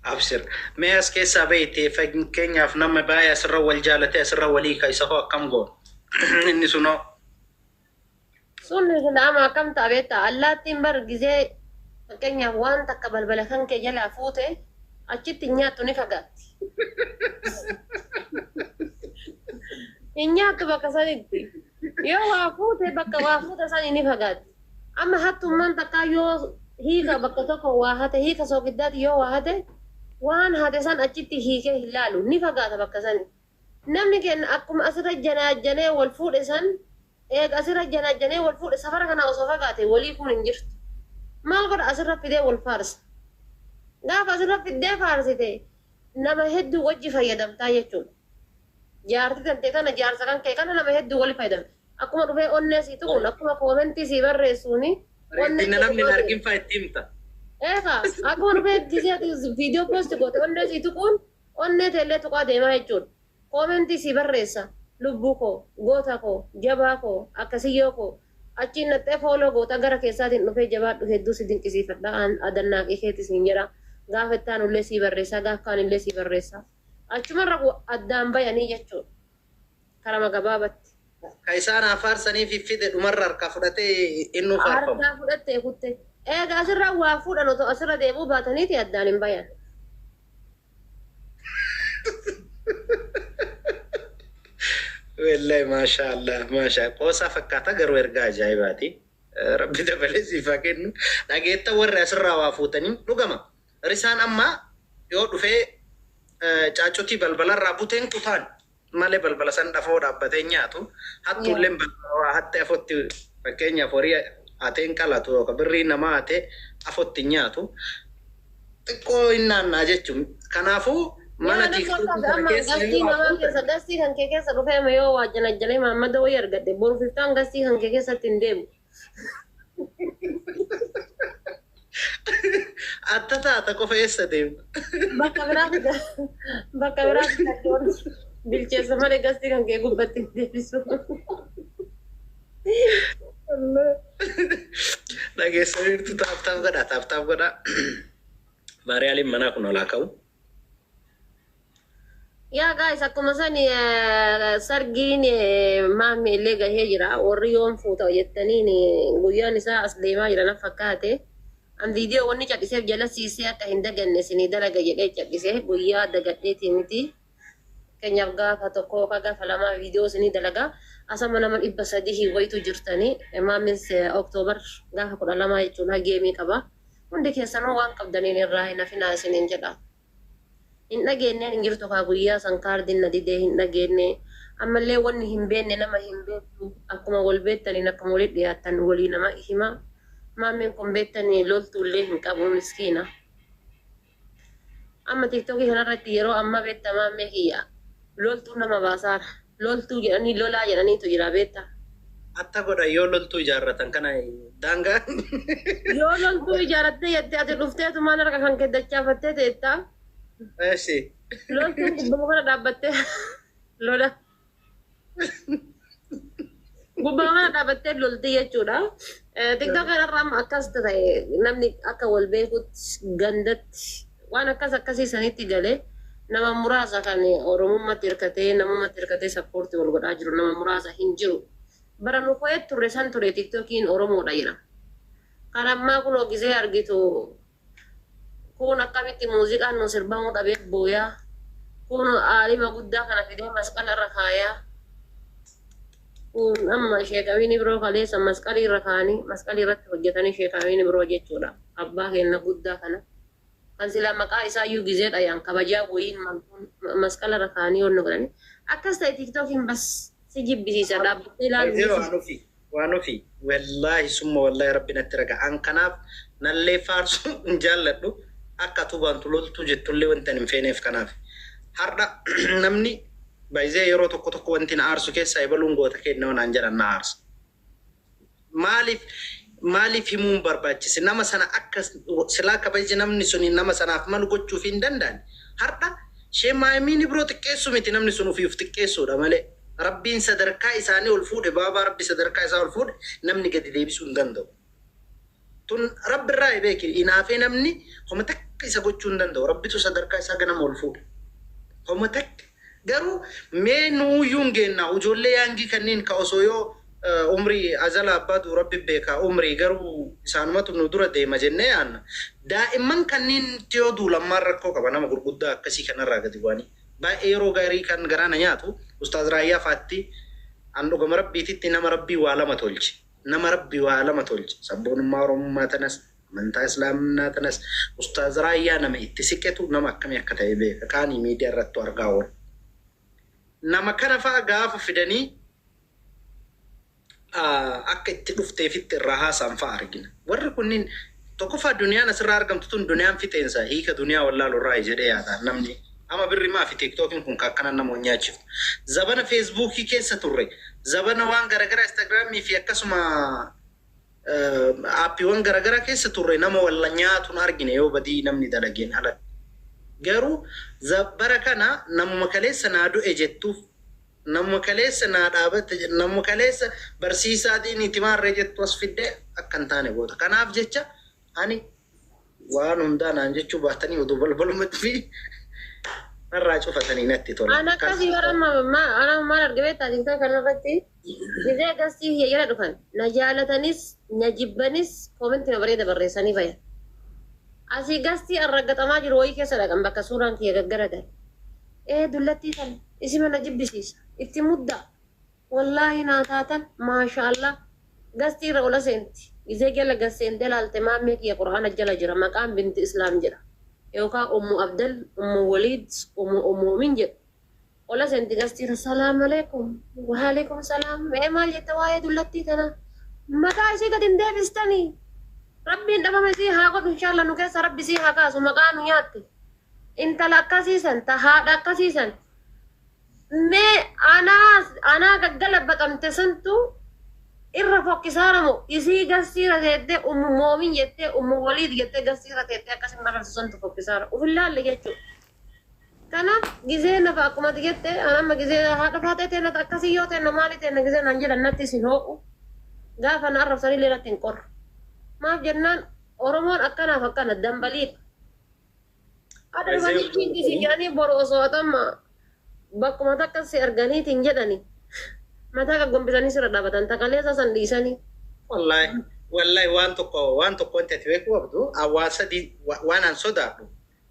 أبشر ما أسكي سابيتي فكين يفنم بايا سر والجالتي سر ولي كيسه كم قول إني سنو Sunni sun ama kam taabetta allaattiin bar gizee fakkeenyaaf waan takka balbala kan kee jalaa fuute achitti hin nyaattu ni fagaatti. Hin nyaattu bakka sanitti. Yoo waa fuute bakka waa fuute sani ni fagaatti. Amma hattummaan takkaa yoo hiika bakka tokko waa hate hiika soogiddaati yoo waa hate waan hate san achitti hiikee hin laalu ni fagaata bakka sani. Namni keenya akkuma asirra janaajjanee wal fuudhe san eega asirra janaajjanee wal fuudhe safara kana osoo fagaate walii kun hin jirtu. Maal godha asirra fidee wal faarsa. Gaafa asirra fidee faarsite nama hedduu wajji fayyadamtaa jechuudha. Jaartii tantee kana jaarsa kan kee kana nama hedduu wali fayyadamta. Akkuma dhufee onnee siitu kun akkuma koomentii sii barreessuuni. Reddina namni nargin fa'itimta. Eegaa akkuma dhufee gizeeti viidiyoo poosti goote onnee siitu kun onnee teellee tuqaa deemaa jechuudha. Koomentii sii barreessa. Lubbuu koo, goota koo, jabaa koo, akkasiyyoo koo achiin naxxee fooloo goota gara keessaatiin dhufee jabaadhu hedduu si dinqisiifadha adannaa keetis hin jedha gaafa ittaan ullee sii barreessaa gaafa kaan illee sii barreessaa achumarra addaan bayanii jechuudha karama gabaabatti. Ka isaan afaarsanii fiffide dhumarra harkaa fudhatee innuu faarfamu. Harkaa fudhattee kutte eegaa asirra waa fuudhan otoo asirra deemuu baataniiti addaan hin bayan. والله ما شاء الله ما شاء الله قوسا فكاتا غرو ارغا جايباتي ربي دبلسي فاكن داغيتا ور اسرا وافوتني دغما رسان اما يو دفه چاچوتي بلبل رابوتين كوتان مالي بلبل سن دفو دابتين نياتو حتى لم حتى افوتي فكينيا فوري اتين كالاتو كبري نماتي افوتي نياتو تكو اننا جچم كنافو mana gastii kan kee keessa dhufee ma yoo waa janajjanee maammada wayii argadde borfiftaan gastii kan kee keessatti hin deemu. Atta taata qofa eessa deemta? Bakka biraatti bilcheessa malee gastii kan kee gubbatti hin deebisu. Dhageessaniirtu taaptaaf godha. Maariyaaliin manaa kun olaa ka'u. Yaa guys akkuma sani sargiin maammi illee gahee jira warri yoon fuuta jettaniin guyyaan isaa as deemaa jira na fakkaate an viidiyoo wanni cadhiseef jala siisee akka hin daganne isinii dalaga jedhee cadhisee guyyaa dagadheetii miti keenyaaf gaafa tokko gaafa lamaa viidiyoo isinii dalaga asama nama 300 wayitu jirtanii maammis oktoobar gaafa 12 jechuudha geemii qaba hundi keessanuu waan qabdaniin irraa hin hafinaa isiniin jedha. Hin dhageenye hin jirtu kaa guyyaa san kaardiin na didee hin dhageenye ammallee wanni hin beekne nama hin beektu akkuma wal beektaniin akkuma walitti dhiyaattan walii nama hima maammiin kun beektanii loltuullee hin qabu miskiina. Amma tiktokii kanarratti yeroo amma beekta maammee kiyya loltuu nama baasaara loltuu jedhanii lolaa jedhaniitu jira beekta. Atta godha yoo loltuu ijaarratan kana daangaa. Yoo loltuu ijaarrattee jettee ati dhufteetu maal harka kan keddachaafattee teettaa. Esi. Loltuun gubbama kana dhaabbattee lola. Gubbama kana dhaabbattee lolti jechuudha. TikTok kanarraa amma akkas ta'e namni akka wal beekutti gandatti waan akkasii sanitti galee nama muraasa kan oromummaatti hirkatee sappoortii wal godhaa jiru nama muraasa hin jiru. Bara nu koyetti turre san ture TikTokiin Oromoodha jira. Kan ammaa kun ogisee argitu kun akkamitti muuziqaan nu sirbamuu dhabee booyaa kun aalima guddaa kana fidee masqala irra kaayaa kun amma sheekamiini biroo kaleessa masqalii irra kaanii masqalii irratti hojjetanii sheekamiini biroo jechuudha abbaa keenya guddaa kana kan silaa maqaa isaa iyyuu gizeedha yaan kabajaa wayiin masqala irra kaanii yoon godhani akkas ta'e tiktokiin bas si jibbisiisa dhaabbattee ilaalu. Waan ofii wallaahi summa wallaahi rabbi natti raga an kanaaf nallee faarsu hin jaalladhu. Akka tubantu loltu jettullee wanta hin feeneef kanaaf har'a namni baay'ee yeroo tokko wanti na aarsu keessa ebaluun goota kenna wanaan jedhan na aarsa. Maaliif himuun barbaachise nama sana akka silaa kabaji namni sun nama sanaaf malu gochuuf hin danda'an har'a shee maayimiin biroo xiqqeessu miti namni sun ofiif xiqqeessuudha malee rabbiin sadarkaa isaanii ol fuudhe baabaa rabbi sadarkaa isaa ol fuudhe namni gadi deebisuu hin danda'u. Tun rabbi irraa beeki inaafee namni homa takka takka isa gochuu hin danda'u. Rabbitu sadarkaa isaa ganama ol fuudha. Homa takka garuu mee nuuyyuu hin geenna ijoollee yaangii kanneen ka osoo yoo umrii azala abbaa rabbi beekaa umrii garuu isaanumatu nu dura deema jennee yaanna. Daa'imman kanneen yoo duulammaan rakkoo qaba nama gurguddaa akkasii kanarraa gadi bu'anii baay'ee yeroo gaarii kan garaana nyaatu Ustaaz Raayyaa Faatti an dhugama rabbiititti nama rabbii waa lama tolche. Nama rabbii waa lama tolche. Sabboonummaa Oromummaa tanas amantaa Islaaminaa tanas Ustaaz Raayyaa nama itti siqetu nama akkamii akka ta'e beeka. Kaanii miidiyaa irratti argaa oolu. Nama kana fa'aa gaafa fidanii akka itti dhufteefitti irraa haasaan fa'aa argina. Warri kunniin tokkoffaa duniyaan asirraa argamtu tun duniyaan fixeensa hiika duniyaa wallaalu irraa jedhee yaada namni. Ama birri maafi TikTokin kun akkana nama nyaachiftu. Zabana Facebookii keessa turre. Zabana waan garagara Instagramii fi akkasuma aappiiwwan garagara keessa turre nama walla nyaatuun argine yoo badii namni dalageen ala. Garuu bara kana namuma kaleessa naa du'e jettuuf namuma kaleessa naa dhaabate namuma kaleessa barsiisaatiin itimaarree jettu as fidde akka hin taane goota. Kanaaf jecha ani waan hundaa naan jechuu baatanii oduu balbalumatti fi narraa cufatanii natti tola. Ana akkasii ana maal argame taasisa kanarratti gizee agarsiif yeyyara dhufan na jaalatanis na jibbanis koomentii na bareeda barreessanii fayyada. Asii gastii arragatamaa jiru wayii keessa dhaqan bakka suuraan kiyya gaggaratan. Dullattii kan isima na jibbisiisa. Itti muddaa. Wallaahi naa taatan maashaallah gastii irra ola seenti. Gizee jala gasseentee laalte maammee kiyya quraana jala jira maqaan binti islaam jedha. Yookaan ummu Abdal, ummu Waliid, ummu Min jedhu. Ola seenti gastii irra salaamu alaikum. Waalaikum salaam. Mee maal jette waa'ee dullattii tana? Maqaa ishee gadi hin deebistanii. Rabbiin dhabame isii haa godhu inshallah nu keessa rabbi isii haa kaasu maqaa nu nyaatte. Intala akkasiisan ta haadha akkasiisan. Mee anaa gaggala baqamte santu irra fokkisaaramu isii gastiira teettee ummu Moomin jettee ummu Waliid jettee gastiira teettee akkasin bararsu santu fokkisaara. Ufillaalle jechuudha. Kanaaf gizee nafa akkuma jettee anamma gizee haadha faatee teennata akkasii yoo teenna maali teenna gizee nan jedhan natti isin hooqu. Gaafa na arrabsanii leeratti hin qorru. Maaf jennaan Oromoon akkanaaf akkana dambaliidha. Ada dhufanii kinkisii jedhanii boru osoo atamma bakkuma takka si arganiitiin jedhani. Mataa gaggombisanii sirra dhaabatan takaleessa san dhiisanii. Wallahi waan tokko wanti ati beekuu qabdu hawaasa waan an sodaadhu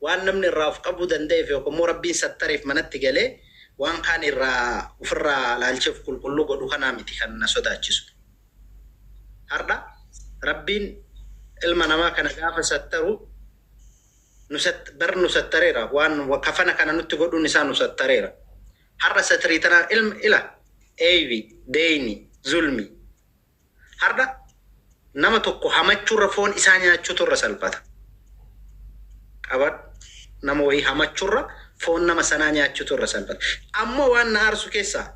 waan namni irraa of qabuu danda'eef yookaan immoo rabbiin sattareef manatti galee waan kaan irraa ofirraa laalcheef qulqulluu godhu kanaa miti kan na sodaachisu. Har'a rabbiin ilma namaa kana gaafa sattaru nu sattareera waan kafana kana nutti godhuun isaa nu sattareera. Har'a satirii tanaa ila eewi deeyni zulmi. Har'a nama tokko hamachuurra foon isaa nyaachuutu irra salphata. Qabad nama wayii hamachuurra foon nama sanaa nyaachuutu irra salphata. Ammoo waan na aarsu keessaa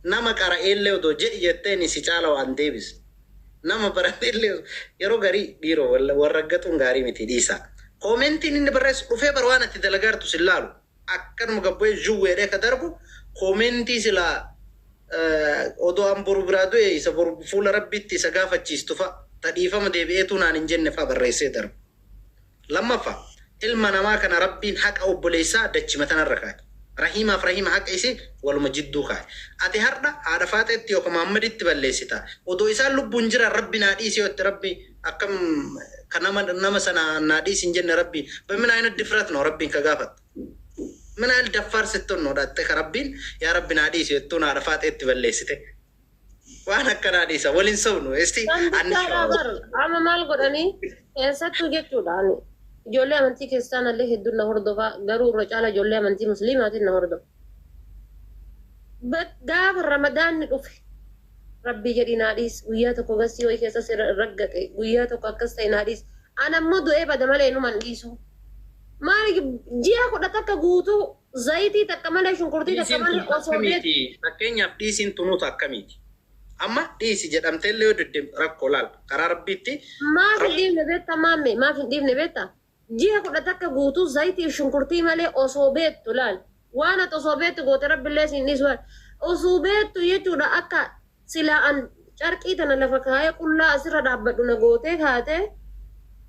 nama qara'eellee odoo jedhi jetteen si caala waan deebise. Nama barateellee yeroo garii dhiiroo warraggatuun gaarii miti dhiisa. Koomentiin inni barreessu dhufee bara waan ati dalagaartu si laalu. Akkanuma gabbo'ee juwweedhee ka darbu koomentii silaa odoo an boru biraa du'e isa boru fuula rabbitti isa gaafachiistu fa'a tadhiifama deebi'eetu naan hin jenne fa'a barreessee darbu. Lammaffaa ilma namaa kana rabbiin haqa obboleessaa dachima tanarra kaa'e. Rahimaaf rahima haqa isii waluma jidduu kaa'e. Ati har'a haadha faaxeetti yookaan Muhammaditti balleessita. Odoo isaan lubbuun jiran rabbi naa dhiisee yotti rabbi akkam kan nama sana naa dhiisi hin jenne rabbi bamina ayina difrat no rabbiin ka gaafata. Mana il daffar setton no datte ka rabbiin yaa rabbi naa dhiisi yottuu haadha faaxeetti balleessite. Waan akkanaa dhiisa waliin sobnu esti amma maal godhanii keessattuu jechuudhaan ijoollee amantii kiristaanallee hedduun na hordofaa garuu irra caala ijoollee amantii musliimaatiin na hordofa. Gaafa ramadaanni dhufe rabbii jedhi naa dhiisi guyyaa tokko gasii wayii keessas raggate guyyaa tokko akkas ta'e naa dhiisi. Ana ammoo du'ee bada malee numan dhiisu. Maali ji'a kudha takka guutuu zayitii takka malee shunkurtii takka malee osoo beeku. Fakkeenyaaf dhiisiin tunuutu akkamiiti. Amma dhiisi jedhamteellee yoo deddeem rakkoo laal karaa rabbiitti. Maaf hin dhiifne beektaa maamme maaf hin dhiifne beektaa. Ji'a kudha takka guutuu zayitii shunkurtii malee osoo beektu laal. Waan ati osoo beektu goote rabbillee siin dhiisu osoo beektu jechuudha akka silaa an carqii tana lafa kaayee qullaa asirra dhaabbadhu na gootee kaatee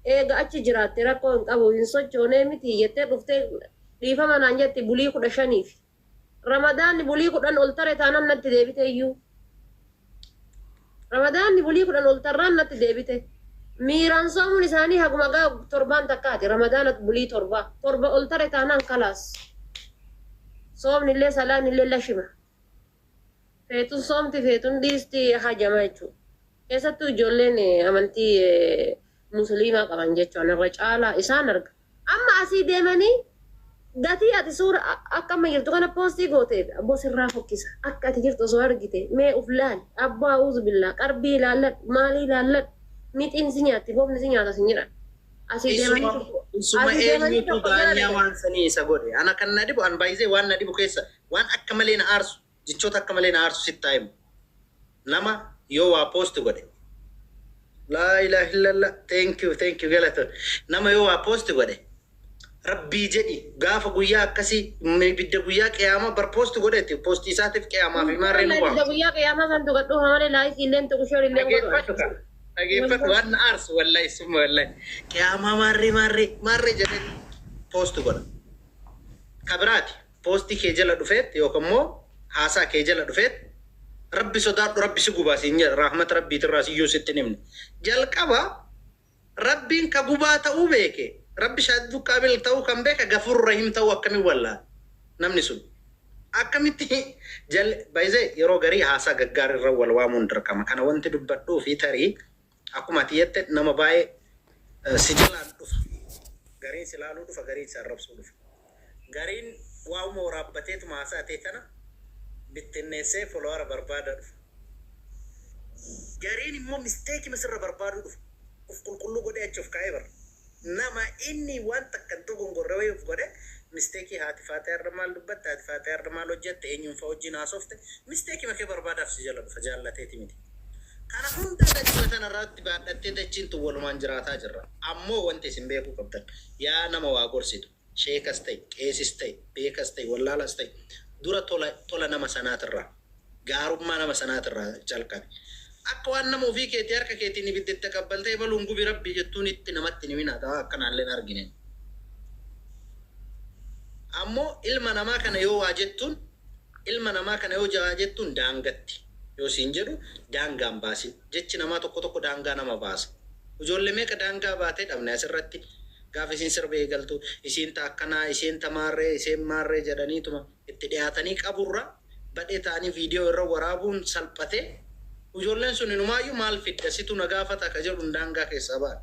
eega achi jiraatte rakkoo hin qabu hin sochoonee miti jettee dhuftee dhiifama naan jetti bulii 15 ramadaanni bulii 10 ol tare taanaan natti deebite iyyuu ramadaanni bulii 10 ol tarraan natti deebite miiraan soomuun isaanii haguma gaa torbaan takkaati ramadaana bulii torba ol tare taanaan kalaas soomnillee salaanillee lashima feetun soomti feetun dhiisti hajama jechuudha keessattuu ijoolleen amantii musliimaa qaban jechuun irra caalaa isaan arga amma asii deemanii gatii ati suura akka amma jirtu kana poostii gooteef abboo sirraa fokkisa akka ati jirtu osoo argite mee uf laal abboo a'uuzu billaa qarbii ilaalladhu maalii ilaalladhu mixiin si nyaatti boofni si nyaata sin jedhan asii deemanii isuma eenyutu baanyaa waan sanii isa godhe ana kan na dhibu an baay'isee waan na dhibu keessa waan akka malee na aarsu jechoota akka malee na aarsu sitti himu nama yoo waa poosti godhe laa ilaaha illallah thank you galata nama yoo waa poosti godhe rabbii jedhi gaafa guyyaa akkasii bidda guyyaa qiyaamaa bar poosti godhetti poosti isaatiif qiyaamaa fi maarree nu waa bidda guyyaa qiyaamaa san tuqadhu hamalee laayikii illeen tuqu shoor illeen dhageeffadhu waan na aarsu wallahi summa wallahi qiyaamaa maarree jedhee poosti godha kabiraati poosti kee jala dhufeet yookaan immoo haasaa kee jala dhufeet rabbi sodaadhu rabbi si gubaa siin jedha rahmat rabbiitirraa siyyuu sitti nimne jalqaba rabbiin ka gubaa ta'uu beeke rabbi shaaddu qaabil ta'uu kan beeka gafur rahim ta'uu akkamiin wallaa namni sun akkamitti baay'ee yeroo garii haasaa gaggaarii irra wal waamuun dirqama kana wanti dubbadhuu fi tarii akkuma ati jette nama baay'ee si jalaan dhufa gariin si laaluu dhufa gariin si arrabsuu dhufa gariin waa'uma waraabbateetuma haasaa ta'e tana bittinneessee follower barbaada dhufa gariin immoo misteeki misirra barbaadu dhufa uf qulqulluu godhee achuuf kaa'ee bara nama inni waan takkan togongorre wayii uf godhe misteekii haati faatee irra maal dubbatte haati faatee irra maal hojjette eenyuun fa wajjin haasofte misteekii makee barbaadaaf si jala dhufa jaallateeti miti kana hunda dachuma tanarratti baadhattee dachiin tu walumaan jiraataa jirra ammoo wanti isin beekuu qabdan yaa nama waa gorsitu sheekas ta'e qeesis ta'e beekas ta'e wallaalas ta'e dura tola nama sanaatirraa gaarummaa nama sanaatirraa jalqabe akka waan nama ofii keetii harka keetiin ibiddetti qabbaltee baluun gubi rabbii jettuun itti namatti ni minaata akkanaallee argine ammoo ilma namaa kana yoo waa jettuun ilma namaa kana yoo jawaa jettuun daangatti yoo siin jedhu daangaan baasin jechi namaa tokko daangaa nama baasa ijoollee meeqa daangaa baatee dhabne asirratti gaafa isiin sirba eegaltu isiin taakkanaa isiin tamaarree isiin maarree jedhaniituma itti dhiyaatanii qaburra badhee ta'anii viidiyoo irra waraabuun salphatee ijoolleen sun inumaayyuu maal fidda situ na gaafata ka jedhu daangaa keessaa ba'a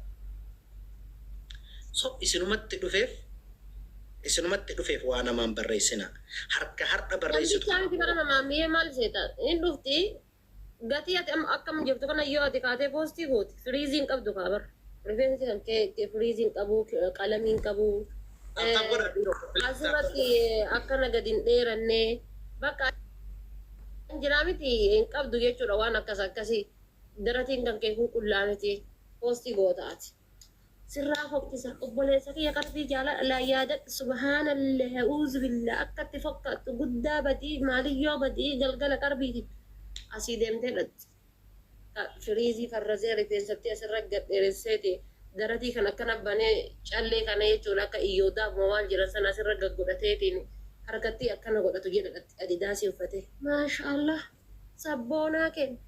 so isinumatti dhufeef waa namaan barreessina harka har'a barreessitu wanti kana namaa mi'ee maal seeta in dhufti gatii ati akkam jirtu kana yoo ati kaatee poostii gooti firiiziin qabdu kaabar rifeensi kan kee firiiziin qabu qalamiin qabu asirratti akkana gadi hin dheeranne bakka jiraa miti hin qabdu jechuudha waan akkasii daratiin kan kee qulqullaa miti poostii gootaati sirraa fokkisa obboleessa kiyya qalbii jaalala yaadadhu subhaanallah a'uuzu billah akkatti fokkattu guddaa badii maaliyyoo badii galgala qarbiiti asii deemtee dhatti firiizii farrazee rifeensatti asirra gadheeresseeti daratii kan akkana banee callee kana jechuudha akka iyyootaaf maal jiran sana asirra gaggodhateetiin harkatti akkana godhatu jedhadhatti adidaasii uffate maashaallah sabboonaa kenna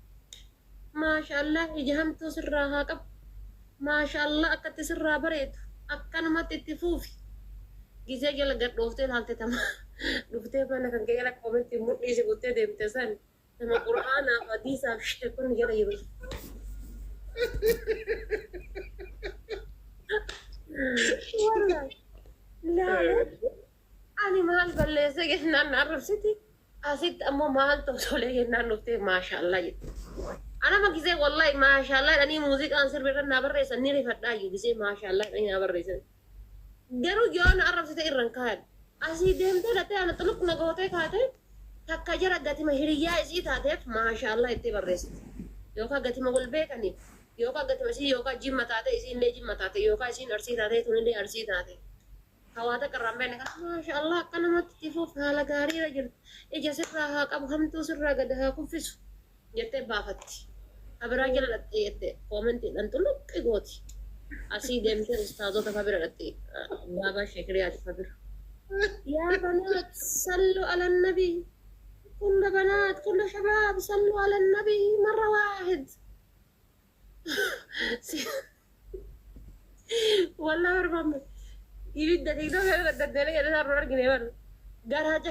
maashaallah ija hamtuu sirraa haa qabu maashaallah akkatti sirraa bareedu akkanumatti itti fuufi gisee jala gad dhooftee laalte tama dhuftee mana kan kee jala qoometti mudhiisi guttee deemte san nama qur'aanaaf hadiisaaf sheekonni jala jiru ani maal balleesse jennaan arrabsiti asitti ammoo maal tolee jennaan dhuftee maashaallah jettu anama gisee wallahi maashaallah dhanii muuziqaan sirbirra naa barreessan ni rifadhaayyuu gisee maashaallah dhanii naa barreessan garuu yoo na arrabsite irran kaa'adhu asii deemtee dhattee ana xuluq na gootee kaatee takka jara gatima hiriyyaa isii taateef maashaallah itti barreessite yookaan gatima wal beekaniif yookaan gatima isii yookaan jimma taate isiinillee jimma taate yookaan isiin arsii taate tunillee arsii taate hawaata qarraan beekne kan maashaallah akka namatti tifuuf haala gaariirra jirtu ija sirraa haa qabu hamtuu sirraa gad haa kuffisu jettee baafatti kabiraa jala dhattee jette koomentiidhaan xuluqqi gooti أسيد يمكن أستاذة فبر التي بابا شكريات فبر يا بنات صلوا على النبي كل بنات كل شباب صلوا على النبي مرة واحد والله ربما يريد تقدر تقدر تقدر تقدر تقدر